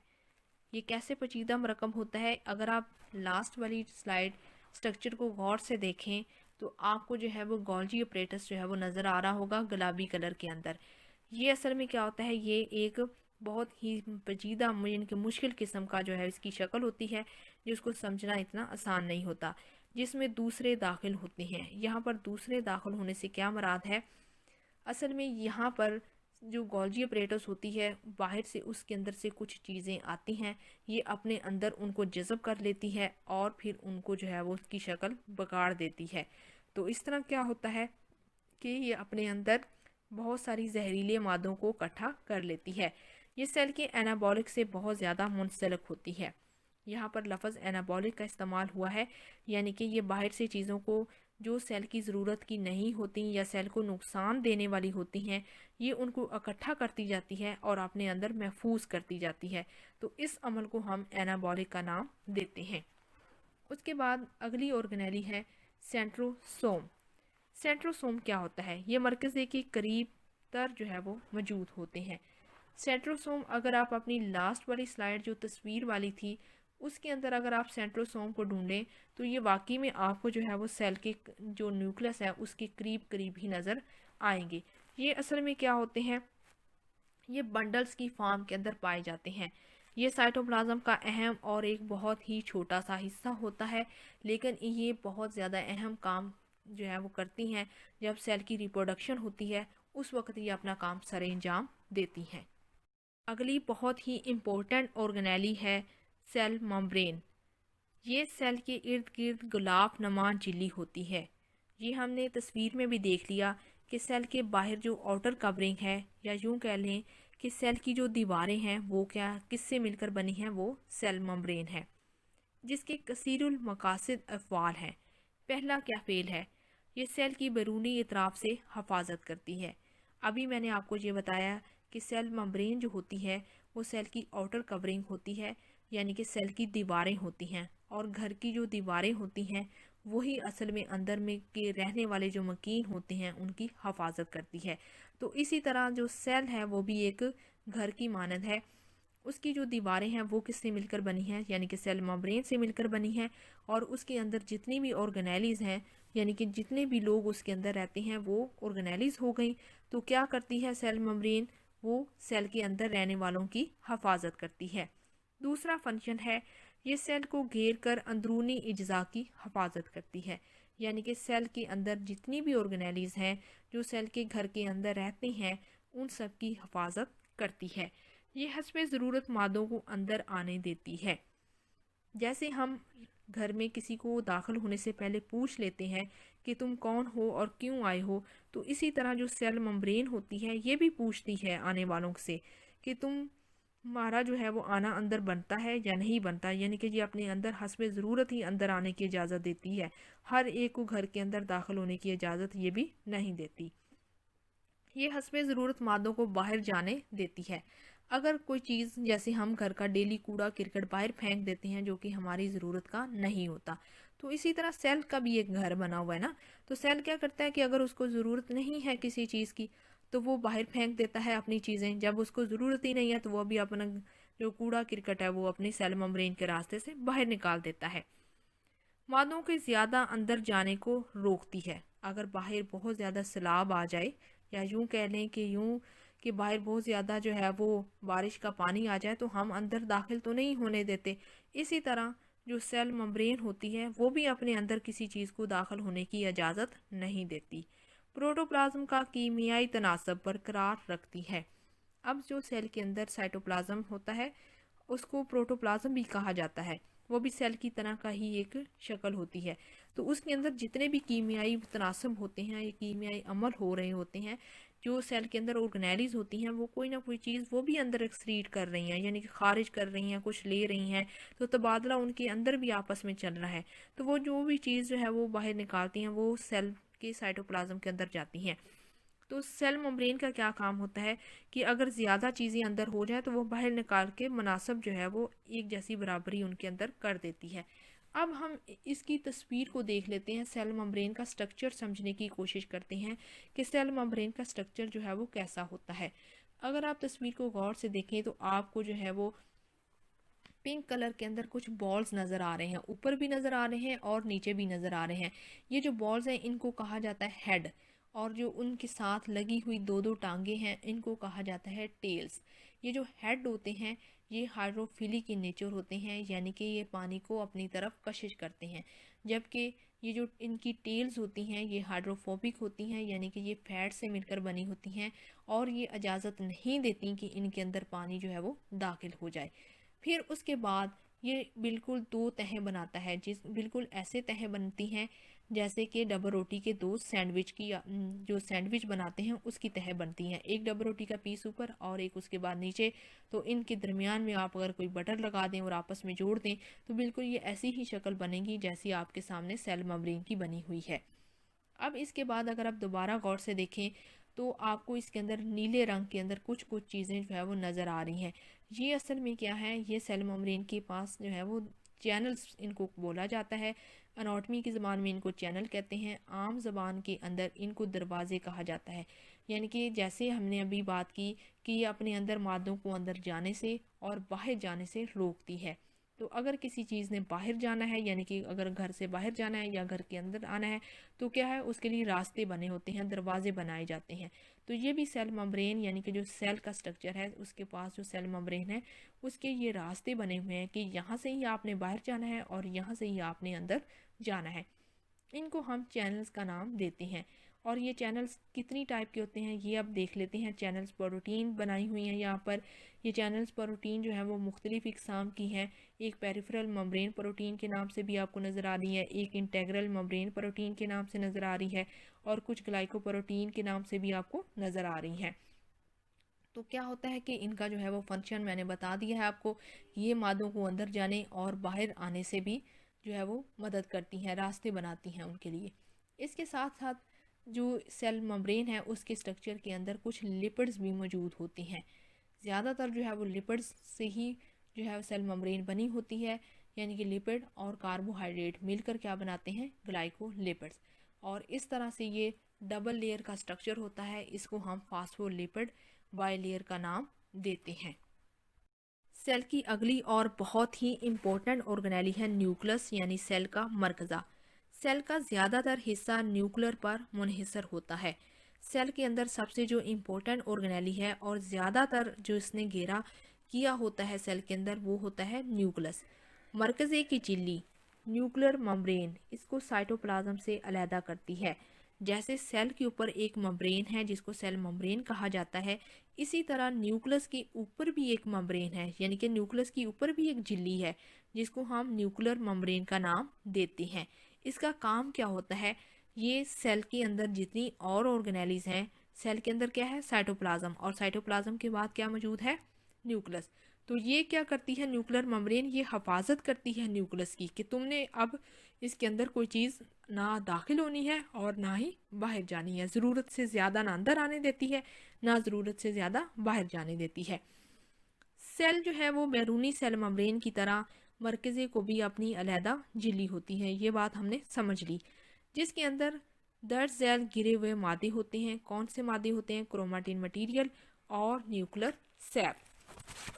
یہ کیسے پیچیدہ مرکب ہوتا ہے؟ اگر آپ لاسٹ والی سلائیڈ سٹرکچر کو غور سے دیکھیں تو آپ کو جو ہے وہ گولجی اپریٹس جو ہے وہ نظر آ رہا ہوگا گلابی کلر کے اندر۔ یہ اصل میں کیا ہوتا ہے؟ یہ ایک بہت ہی پیچیدہ یعنی کہ مشکل قسم کا جو ہے اس کی شکل ہوتی ہے، جس کو سمجھنا اتنا آسان نہیں ہوتا، جس میں دوسرے داخل ہوتے ہیں۔ یہاں پر دوسرے داخل ہونے سے کیا مراد ہے؟ اصل میں یہاں پر جو گولجی اپریٹس ہوتی ہے، باہر سے اس کے اندر سے کچھ چیزیں آتی ہیں، یہ اپنے اندر ان کو جذب کر لیتی ہے اور پھر ان کو جو ہے وہ اس کی شکل بگاڑ دیتی ہے۔ تو اس طرح کیا ہوتا ہے کہ یہ اپنے اندر بہت ساری زہریلے مادوں کو اکٹھا کر لیتی ہے۔ یہ سیل کے اینابولک سے بہت زیادہ منسلک ہوتی ہے۔ یہاں پر لفظ اینابولک کا استعمال ہوا ہے، یعنی کہ یہ باہر سے چیزوں کو جو سیل کی ضرورت کی نہیں ہوتی یا سیل کو نقصان دینے والی ہوتی ہیں، یہ ان کو اکٹھا کرتی جاتی ہے اور اپنے اندر محفوظ کرتی جاتی ہے۔ تو اس عمل کو ہم اینابولک کا نام دیتے ہیں۔ اس کے بعد اگلی آرگنیلی ہے سینٹروسوم۔ سینٹروسوم کیا ہوتا ہے؟ یہ مرکزے کے قریب تر جو ہے وہ موجود ہوتے ہیں۔ سینٹروسوم، اگر آپ اپنی لاسٹ والی سلائیڈ جو تصویر والی تھی اس کے اندر اگر آپ سینٹروسوم کو ڈھونڈیں تو یہ واقعی میں آپ کو جو ہے وہ سیل کے جو نیوکلس ہے اس کے قریب قریب ہی نظر آئیں گے۔ یہ اصل میں کیا ہوتے ہیں؟ یہ بنڈلز کی فارم کے اندر پائے جاتے ہیں۔ یہ سائٹوپلازم کا اہم اور ایک بہت ہی چھوٹا سا حصہ ہوتا ہے، لیکن یہ بہت زیادہ اہم کام جو ہے وہ کرتی ہیں۔ جب سیل کی ریپروڈکشن ہوتی ہے اس وقت یہ اپنا کام سر انجام دیتی ہیں۔ اگلی بہت ہی امپورٹنٹ آرگنیلی ہے سیل ممبرین۔ یہ سیل کے ارد گرد غلاف نما جھلی ہوتی ہے۔ یہ ہم نے تصویر میں بھی دیکھ لیا کہ سیل کے باہر جو آؤٹر کورنگ ہے، یا یوں کہہ لیں کہ سیل کی جو دیواریں ہیں وہ کس سے مل کر بنی ہیں؟ وہ سیل ممبرین ہے، جس کے کثیر المقاصد افعال ہیں۔ پہلا کیا فعل ہے؟ یہ سیل کی بیرونی اطراف سے حفاظت کرتی ہے۔ ابھی میں نے آپ کو یہ بتایا کہ سیل ممبرین جو ہوتی ہے وہ سیل کی آؤٹر کورنگ ہوتی ہے، یعنی کہ سیل کی دیواریں ہوتی ہیں، اور گھر کی جو دیواریں ہوتی ہیں وہی اصل میں اندر میں کے رہنے والے جو مکین ہوتے ہیں ان کی حفاظت کرتی ہے۔ تو اسی طرح جو سیل ہے وہ بھی ایک گھر کی مانند ہے۔ اس کی جو دیواریں ہیں وہ کس سے مل کر بنی ہیں؟ یعنی کہ سیل ممبرین سے مل کر بنی ہیں، اور اس کے اندر جتنی بھی آرگنیلیز ہیں، یعنی کہ جتنے بھی لوگ اس کے اندر رہتے ہیں وہ آرگنیلیز ہو گئیں۔ تو کیا کرتی ہے سیل ممبرین؟ وہ سیل کے اندر رہنے والوں کی حفاظت کرتی ہے۔ دوسرا فنکشن ہے یہ سیل کو گھیر کر اندرونی اجزاء کی حفاظت کرتی ہے، یعنی کہ سیل کے اندر جتنی بھی آرگنیلیز ہیں جو سیل کے گھر کے اندر رہتے ہیں ان سب کی حفاظت کرتی ہے۔ یہ حسب ضرورت مادوں کو اندر آنے دیتی ہے۔ جیسے ہم گھر میں کسی کو داخل ہونے سے پہلے پوچھ لیتے ہیں کہ تم کون ہو اور کیوں آئے ہو، تو اسی طرح جو سیل ممبرین ہوتی ہے یہ بھی پوچھتی ہے آنے والوں سے کہ ہمارا جو ہے وہ آنا اندر بنتا ہے یا نہیں بنتا، یعنی کہ یہ اپنے اندر حسب ضرورت ہی اندر آنے کی اجازت دیتی ہے، ہر ایک کو گھر کے اندر داخل ہونے کی اجازت یہ بھی نہیں دیتی، یہ حسب ضرورت مادوں کو باہر جانے دیتی ہے۔ اگر کوئی چیز جیسے ہم گھر کا ڈیلی کوڑا کرکٹ باہر پھینک دیتے ہیں جو کہ ہماری ضرورت کا نہیں ہوتا، تو اسی طرح سیل کا بھی ایک گھر بنا ہوا ہے نا، تو سیل کیا کرتا ہے کہ اگر اس کو ضرورت نہیں ہے کسی چیز کی تو وہ باہر پھینک دیتا ہے اپنی چیزیں، جب اس کو ضرورت ہی نہیں ہے تو وہ بھی اپنا جو کوڑا کرکٹ ہے وہ اپنی سیل ممبرین کے راستے سے باہر نکال دیتا ہے۔ مادوں کے زیادہ اندر جانے کو روکتی ہے، اگر باہر بہت زیادہ سیلاب آ جائے یا یوں کہہ لیں کہ باہر بہت زیادہ جو ہے وہ بارش کا پانی آ جائے تو ہم اندر داخل تو نہیں ہونے دیتے، اسی طرح جو سیل ممبرین ہوتی ہے وہ بھی اپنے اندر کسی چیز کو داخل ہونے کی اجازت نہیں دیتی، پروٹوپلازم کا کیمیائی تناسب برقرار رکھتی ہے۔ اب جو سیل کے اندر سائٹوپلازم ہوتا ہے اس کو پروٹوپلازم بھی کہا جاتا ہے، وہ بھی سیل کی طرح کا ہی ایک شکل ہوتی ہے، تو اس کے اندر جتنے بھی کیمیائی تناسب ہوتے ہیں یا کیمیائی عمل ہو رہے ہوتے ہیں، جو سیل کے اندر آرگنیلیز ہوتی ہیں وہ کوئی نہ کوئی چیز وہ بھی اندر ایکسکریٹ کر رہی ہیں، یعنی کہ خارج کر رہی ہیں، کچھ لے رہی ہیں، تو تبادلہ ان کے اندر بھی آپس میں چل رہا ہے، تو وہ جو بھی چیز جو ہے وہ باہر نکالتی ہیں وہ سیل کے سائٹوپلازم کے اندر جاتی ہیں۔ تو سیل ممبرین کا کیا کام ہوتا ہے کہ اگر زیادہ چیزیں اندر ہو جائیں تو وہ باہر نکال کے مناسب جو ہے وہ ایک جیسی برابری ان کے اندر کر دیتی ہے۔ اب ہم اس کی تصویر کو دیکھ لیتے ہیں، سیل ممبرین کا سٹرکچر سمجھنے کی کوشش کرتے ہیں کہ سیل ممبرین کا سٹرکچر جو ہے وہ کیسا ہوتا ہے۔ اگر آپ تصویر کو غور سے دیکھیں تو آپ کو جو ہے وہ پنک کلر کے اندر کچھ بالز نظر آ رہے ہیں، اوپر بھی نظر آ رہے ہیں اور نیچے بھی نظر آ رہے ہیں، یہ جو بالز ہیں ان کو کہا جاتا ہے ہیڈ، اور جو ان کے ساتھ لگی ہوئی دو ٹانگیں ہیں ان کو کہا جاتا ہے ٹیلز۔ یہ جو ہیڈ ہوتے ہیں یہ ہائیڈروفیلک کی نیچر ہوتے ہیں، یعنی کہ یہ پانی کو اپنی طرف کشش کرتے ہیں، جبکہ یہ جو ان کی ٹیلز ہوتی ہیں یہ ہائیڈروفوبک ہوتی ہیں، یعنی کہ یہ فیٹ سے مل کر بنی ہوتی ہیں اور یہ اجازت نہیں دیتی کہ ان کے اندر پانی جو ہے وہ داخل ہو جائے۔ پھر اس کے بعد یہ بالکل دو تہیں بناتا ہے، بالکل ایسے تہیں بنتی ہیں جیسے کہ ڈبل روٹی کے دو سینڈوچ کی جو سینڈوچ بناتے ہیں اس کی تہیں بنتی ہیں، ایک ڈبل روٹی کا پیس اوپر اور ایک اس کے بعد نیچے، تو ان کے درمیان میں آپ اگر کوئی بٹر لگا دیں اور آپس میں جوڑ دیں تو بالکل یہ ایسی ہی شکل بنے گی جیسی آپ کے سامنے سیل ممبرین کی بنی ہوئی ہے۔ اب اس کے بعد اگر آپ دوبارہ غور سے دیکھیں تو آپ کو اس کے اندر نیلے رنگ کے اندر کچھ چیزیں جو ہے وہ نظر آ رہی ہیں، یہ اصل میں کیا ہے، یہ سیل ممبرین کے پاس جو ہے وہ چینلز ان کو بولا جاتا ہے، اناٹمی کی زبان میں ان کو چینل کہتے ہیں، عام زبان کے اندر ان کو دروازے کہا جاتا ہے، یعنی کہ جیسے ہم نے ابھی بات کی کہ یہ اپنے اندر مادوں کو اندر جانے سے اور باہر جانے سے روکتی ہے، تو اگر کسی چیز نے باہر جانا ہے، یعنی کہ اگر گھر سے باہر جانا ہے یا گھر کے اندر آنا ہے تو کیا ہے، اس کے لیے راستے بنے ہوتے ہیں، دروازے بنائے جاتے ہیں، تو یہ بھی سیل ممبرین یعنی کہ جو سیل کا سٹرکچر ہے اس کے پاس جو سیل ممبرین ہے اس کے یہ راستے بنے ہوئے ہیں کہ یہاں سے ہی آپ نے باہر جانا ہے اور یہاں سے ہی آپ نے اندر جانا ہے، ان کو ہم چینلز کا نام دیتے ہیں۔ اور یہ چینلز کتنی ٹائپ کے ہوتے ہیں یہ اب دیکھ لیتے ہیں، چینلز پروٹین بنائی ہوئی ہیں یہاں پر، یہ چینلز پروٹین جو ہے وہ مختلف اقسام کی ہیں، ایک پیریفرل ممبرین پروٹین کے نام سے بھی آپ کو نظر آ رہی ہے، ایک انٹیگرل ممبرین پروٹین کے نام سے نظر آ رہی ہے اور کچھ گلائکو پروٹین کے نام سے بھی آپ کو نظر آ رہی ہیں۔ تو کیا ہوتا ہے کہ ان کا جو ہے وہ فنکشن میں نے بتا دیا ہے آپ کو، یہ مادوں کو اندر جانے اور باہر آنے سے بھی جو ہے وہ مدد کرتی ہیں، راستے بناتی ہیں ان کے لیے۔ اس کے ساتھ ساتھ جو سیل ممبرین ہے اس کے سٹرکچر کے اندر کچھ لپڈز بھی موجود ہوتی ہیں، زیادہ تر جو ہے وہ لپڈز سے ہی جو ہے سیل ممبرین بنی ہوتی ہے، یعنی کہ لپڈ اور کاربوہائیڈریٹ مل کر کیا بناتے ہیں، گلائکو لپڈز، اور اس طرح سے یہ ڈبل لیئر کا سٹرکچر ہوتا ہے، اس کو ہم فاسفو لپڈ بائی لیئر کا نام دیتے ہیں۔ سیل کی اگلی اور بہت ہی امپورٹنٹ آرگنیلی ہے نیوکلس، یعنی سیل کا مرکزہ۔ سیل کا زیادہ تر حصہ نیوکلر پر منحصر ہوتا ہے۔ سیل کے اندر سب سے جو امپورٹنٹ آرگنیلی ہے اور زیادہ تر جو اس نے گھیرا کیا ہوتا ہے سیل کے اندر وہ ہوتا ہے نیوکلس۔ مرکزے کی جھلی نیوکلر ممبرین اس کو سائٹوپلازم سے علیحدہ کرتی ہے، جیسے سیل کے اوپر ایک ممبرین ہے جس کو سیل ممبرین کہا جاتا ہے، اسی طرح نیوکلس کے اوپر بھی ایک ممبرین ہے، یعنی کہ نیوکلس کے اوپر بھی ایک جھلی ہے جس کو ہم نیوکلر ممبرین کا نام دیتے ہیں۔ اس کا کام کیا ہوتا ہے؟ یہ سیل کے اندر جتنی اور آرگنیلیز ہیں، سیل کے اندر کیا ہے؟ سائٹوپلازم، اور سائٹوپلازم کے بعد کیا موجود ہے؟ نیوکلس۔ تو یہ کیا کرتی ہے نیوکلر ممبرین؟ یہ حفاظت کرتی ہے نیوکلس کی کہ تم نے اب اس کے اندر کوئی چیز نہ داخل ہونی ہے اور نہ ہی باہر جانی ہے، ضرورت سے زیادہ نہ اندر آنے دیتی ہے، نہ ضرورت سے زیادہ باہر جانے دیتی ہے۔ سیل جو ہے وہ بیرونی سیل ممبرین کی طرح مرکزی کو بھی اپنی علیحدہ جھلی ہوتی ہے، یہ بات ہم نے سمجھ لی، جس کے اندر درج ذیل گرے ہوئے مادے ہوتے ہیں۔ کون سے مادے ہوتے ہیں؟ کروماٹین مٹیریل اور نیوکلر سیل۔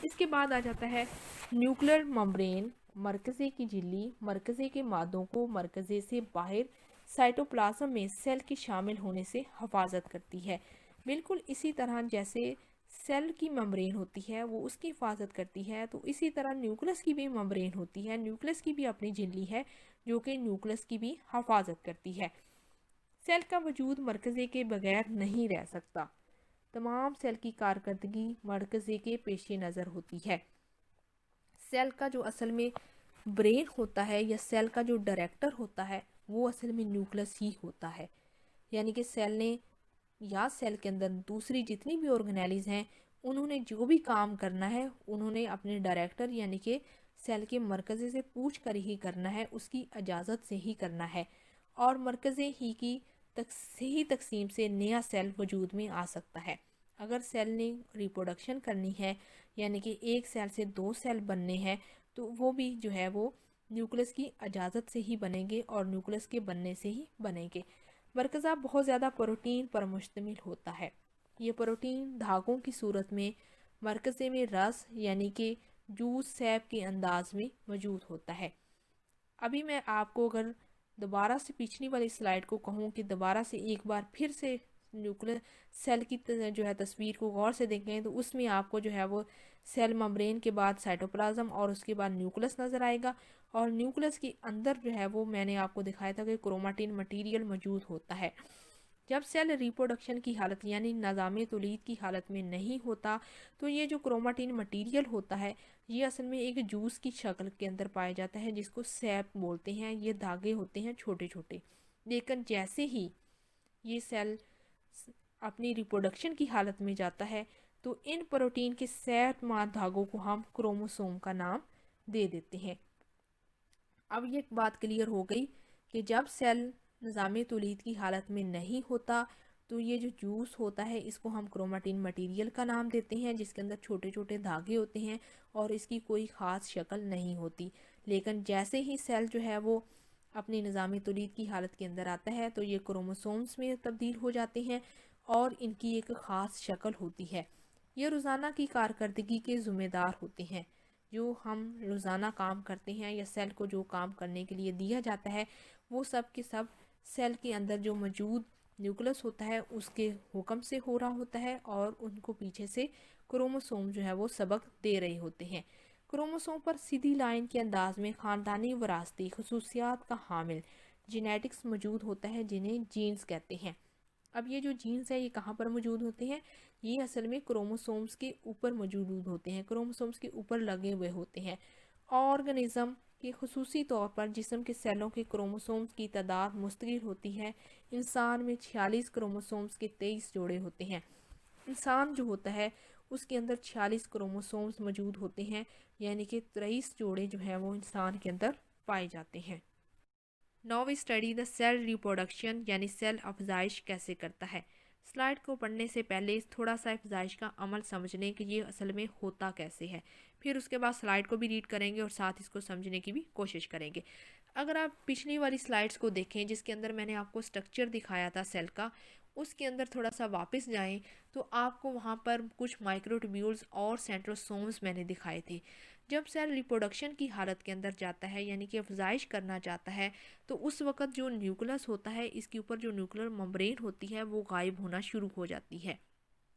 اس کے بعد آ جاتا ہے نیوکلر ممبرین، مرکزی کی جھلی مرکزی کے مادوں کو مرکزی سے باہر سائٹوپلازم میں سیل کے شامل ہونے سے حفاظت کرتی ہے۔ بالکل اسی طرح جیسے سیل کی ممبرین ہوتی ہے وہ اس کی حفاظت کرتی ہے، تو اسی طرح نیوکلس کی بھی ممبرین ہوتی ہے، نیوکلس کی بھی اپنی جھلی ہے جو کہ نیوکلس کی بھی حفاظت کرتی ہے۔ سیل کا وجود مرکزی کے بغیر نہیں رہ سکتا، تمام سیل کی کارکردگی مرکزی کے پیش نظر ہوتی ہے۔ سیل کا جو اصل میں برین ہوتا ہے یا سیل کا جو ڈائریکٹر ہوتا ہے وہ اصل میں نیوکلس ہی ہوتا ہے، یعنی کہ سیل نے یا سیل کے اندر دوسری جتنی بھی آرگنیلیز ہیں انہوں نے جو بھی کام کرنا ہے انہوں نے اپنے ڈائریکٹر یعنی کہ سیل کے مرکزی سے پوچھ کر ہی کرنا ہے، اس کی اجازت سے ہی کرنا ہے، اور مرکزی ہی کی صحیح تقسیم سے نیا سیل وجود میں آ سکتا ہے۔ اگر سیل نے ریپروڈکشن کرنی ہے یعنی کہ ایک سیل سے 2 سیل بننے ہیں تو وہ بھی جو ہے وہ نیوکلس کی اجازت سے ہی بنیں گے اور نیوکلس کے بننے سے ہی بنیں گے۔ مرکزہ بہت زیادہ پروٹین پر مشتمل ہوتا ہے، یہ پروٹین دھاگوں کی صورت میں مرکزے میں رس یعنی کہ جوس سیب کے انداز میں موجود ہوتا ہے۔ ابھی میں آپ کو اگر دوبارہ سے پچھلی والی سلائیڈ کو کہوں کہ دوبارہ سے ایک بار پھر سے نیوکلر سیل کی جو ہے تصویر کو غور سے دیکھیں تو اس میں آپ کو جو ہے وہ سیل ممبرین کے بعد سائٹوپلازم اور اس کے بعد نیوکلس نظر آئے گا، اور نیوکلس کے اندر جو ہے وہ میں نے آپ کو دکھایا تھا کہ کروماٹین مٹیریل موجود ہوتا ہے۔ جب سیل ریپروڈکشن کی حالت یعنی نظام تولید کی حالت میں نہیں ہوتا تو یہ جو کروماٹین مٹیریل ہوتا ہے یہ اصل میں ایک جوس کی شکل کے اندر پایا جاتا ہے جس کو سیپ بولتے ہیں۔ یہ دھاگے ہوتے ہیں چھوٹے چھوٹے، لیکن جیسے ہی یہ سیل اپنی ریپروڈکشن کی حالت میں جاتا ہے تو ان پروٹین کے صحت مند دھاگوں کو ہم کروموسوم کا نام دے دیتے ہیں۔ اب یہ بات کلیئر ہو گئی کہ جب سیل نظام تولید کی حالت میں نہیں ہوتا تو یہ جو جوس ہوتا ہے اس کو ہم کروماٹین مٹیریل کا نام دیتے ہیں، جس کے اندر چھوٹے چھوٹے دھاگے ہوتے ہیں اور اس کی کوئی خاص شکل نہیں ہوتی، لیکن جیسے ہی سیل جو ہے وہ اپنی نظام تولید کی حالت کے اندر آتا ہے تو یہ کروموسومز میں تبدیل ہو جاتے ہیں اور ان کی ایک خاص شکل ہوتی ہے۔ یہ روزانہ کی کارکردگی کے ذمہ دار ہوتے ہیں، جو ہم روزانہ کام کرتے ہیں یا سیل کو جو کام کرنے کے لیے دیا جاتا ہے وہ سب کے سب سیل کے اندر جو موجود نیوکلس ہوتا ہے اس کے حکم سے ہو رہا ہوتا ہے، اور ان کو پیچھے سے کروموسوم جو ہے وہ سبق دے رہے ہوتے ہیں۔ کروموسوم پر سیدھی لائن کے انداز میں خاندانی وراثتی خصوصیات کا حامل جینیٹکس موجود ہوتا ہے جنہیں جینز کہتے ہیں۔ اب یہ جو جینز ہے یہ کہاں پر موجود ہوتے ہیں؟ یہ اصل میں کروموسومز کے اوپر موجود ہوتے ہیں، کروموسومز کے اوپر لگے ہوئے ہوتے ہیں۔ آرگنزم کے خصوصی طور پر جسم کے سیلوں کے کروموسومز کی تعداد مستقل ہوتی ہے۔ انسان میں 46 کروموسومز کے 23 جوڑے ہوتے ہیں۔ انسان جو ہوتا ہے اس کے اندر 46 کروموسومز موجود ہوتے ہیں، یعنی کہ 23 جوڑے جو ہیں وہ انسان کے اندر پائے جاتے ہیں۔ Now we study the cell reproduction یعنی سیل افزائش کیسے کرتا ہے۔ سلائیڈ کو پڑھنے سے پہلے تھوڑا سا افزائش کا عمل سمجھ لیں کہ یہ اصل میں ہوتا کیسے ہے، پھر اس کے بعد سلائیڈ کو بھی ریڈ کریں گے اور ساتھ اس کو سمجھنے کی بھی کوشش کریں گے۔ اگر آپ پچھلی والی سلائیڈز کو دیکھیں جس کے اندر میں نے آپ کو سٹرکچر دکھایا تھا سیل کا، اس کے اندر تھوڑا سا واپس جائیں تو آپ کو وہاں پر کچھ مائکروٹوبیولز اور سینٹروسومز میں نے دکھائے تھے۔ جب سیل ریپروڈکشن کی حالت کے اندر جاتا ہے یعنی کہ افزائش کرنا چاہتا ہے تو اس وقت جو نیوکلس ہوتا ہے اس کے اوپر جو نیوکلر ممبرین ہوتی ہے وہ غائب ہونا شروع ہو جاتی ہے،